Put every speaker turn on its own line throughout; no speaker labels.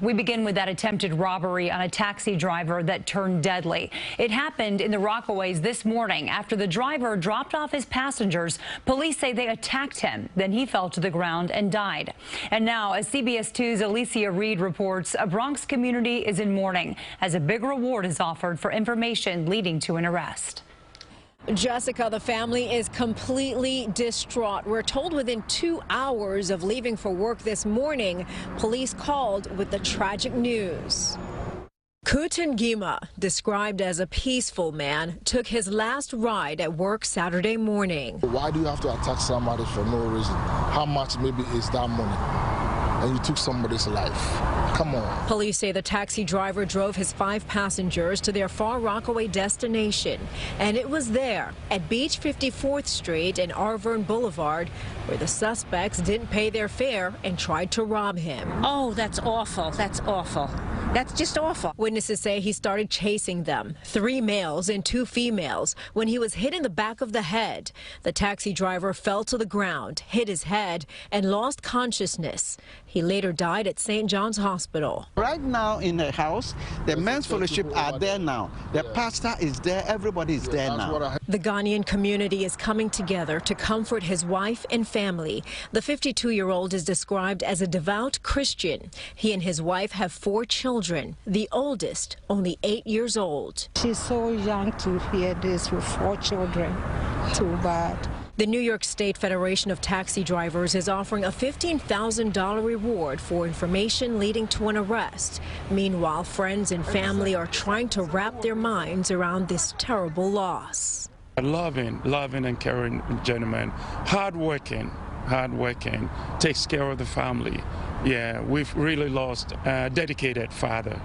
We begin with that attempted robbery on a taxi driver that turned deadly. It happened in the Rockaways this morning after the driver dropped off his passengers. Police say they attacked him. Then he fell to the ground and died. And now, as CBS 2's Alicia Reed reports, a Bronx community is in mourning as a big reward is offered for information leading to an arrest.
Jessica, the family is completely distraught. We're told within 2 hours of leaving for work this morning, police called with the tragic news. Gima, described as a peaceful man, took his last ride at work Saturday morning.
Why do you have to attack somebody for no reason? How much maybe is that money? And you took somebody's life. Come on.
Police say the taxi driver drove his 5 passengers to their Far Rockaway destination. And it was there at Beach 54th Street and Arverne Boulevard where the suspects didn't pay their fare and tried to rob him.
Oh, that's awful. That's awful. That's just awful.
Witnesses say he started chasing them, 3 males and 2 females, when he was hit in the back of the head. The taxi driver fell to the ground, hit his head, and lost consciousness. He later died at St. John's Hospital.
Right now in the house, the men's fellowship are there now. The pastor is there. Everybody is there now.
The Ghanaian community is coming together to comfort his wife and family. The 52-year-old is described as a devout Christian. He and his wife have 4 children, the oldest only 8 years old.
She's so young to hear this with 4 children. Too bad.
The New York State Federation of Taxi Drivers is offering a $15,000 reward for information leading to an arrest. Meanwhile, friends and family are trying to wrap their minds around this terrible loss.
A loving and caring gentleman, hardworking, takes care of the family. Yeah, we've really lost a dedicated father.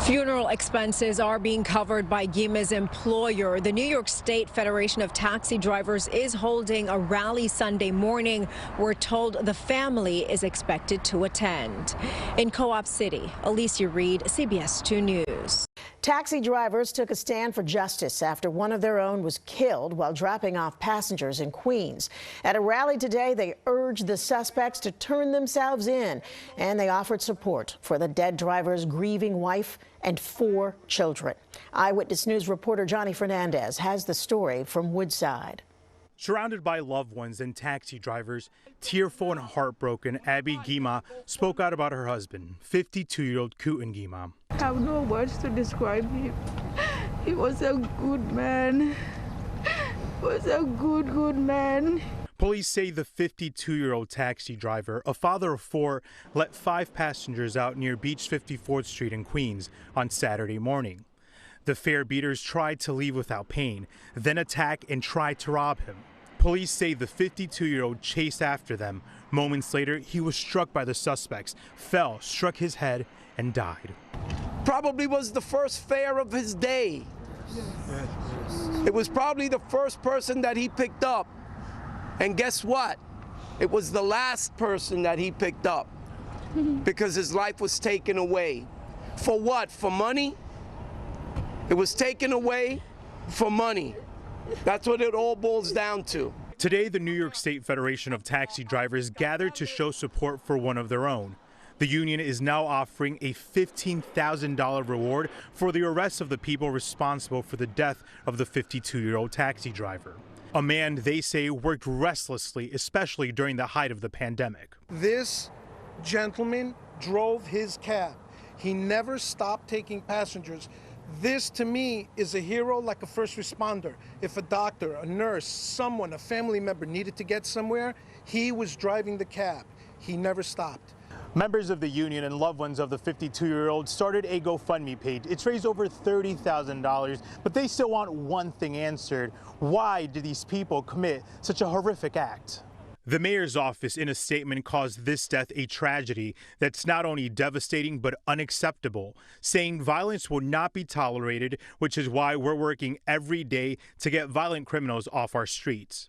Funeral expenses are being covered by Gima's employer. The New York State Federation of Taxi Drivers is holding a rally Sunday morning. We're told the family is expected to attend. In Co-op City, Alicia Reed, CBS 2 News.
Taxi drivers took a stand for justice after one of their own was killed while dropping off passengers in Queens. At a rally today, they urged the suspects to turn themselves in, and they offered support for the dead driver's grieving wife and 4 children. Eyewitness News reporter Johnny Fernandez has the story from Woodside.
Surrounded by loved ones and taxi drivers, tearful and heartbroken, Abby Gima spoke out about her husband, 52-year-old Gima.
I have no words to describe him. He was a good man. He was a good man.
Police say the 52-year-old taxi driver, a father of 4, let 5 passengers out near Beach 54th Street in Queens on Saturday morning. The fare beaters tried to leave without paying, then attack and tried to rob him. Police say the 52-year-old chased after them. Moments later, he was struck by the suspects, fell, struck his head, and died.
Probably was the first fare of his day. It was probably the first person that he picked up. And guess what? It was the last person that he picked up because his life was taken away. For what? For money? It was taken away for money. That's what it all boils down to.
Today, the New York State Federation of Taxi Drivers gathered to show support for one of their own. The union is now offering a $15,000 reward for the arrest of the people responsible for the death of the 52-year-old taxi driver. A man they say worked restlessly, especially during the height of the pandemic.
This gentleman drove his cab. He never stopped taking passengers. This, to me, is a hero like a first responder. If a doctor, a nurse, someone, a family member needed to get somewhere, he was driving the cab. He never stopped.
Members of the union and loved ones of the 52-year-old started a GoFundMe page. It's raised over $30,000, but they still want one thing answered. Why did these people commit such a horrific act? The mayor's office, in a statement, calls this death a tragedy that's not only devastating but unacceptable, saying violence will not be tolerated, which is why we're working every day to get violent criminals off our streets.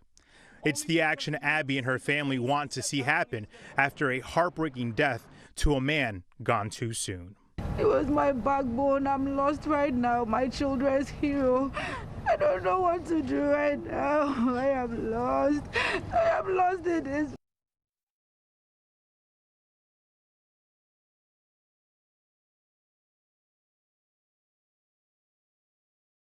It's the action Abby and her family want to see happen after a heartbreaking death to a man gone too soon.
It was my backbone. I'm lost right now. My children's hero. I don't know what to do right now. I am lost. I am lost in this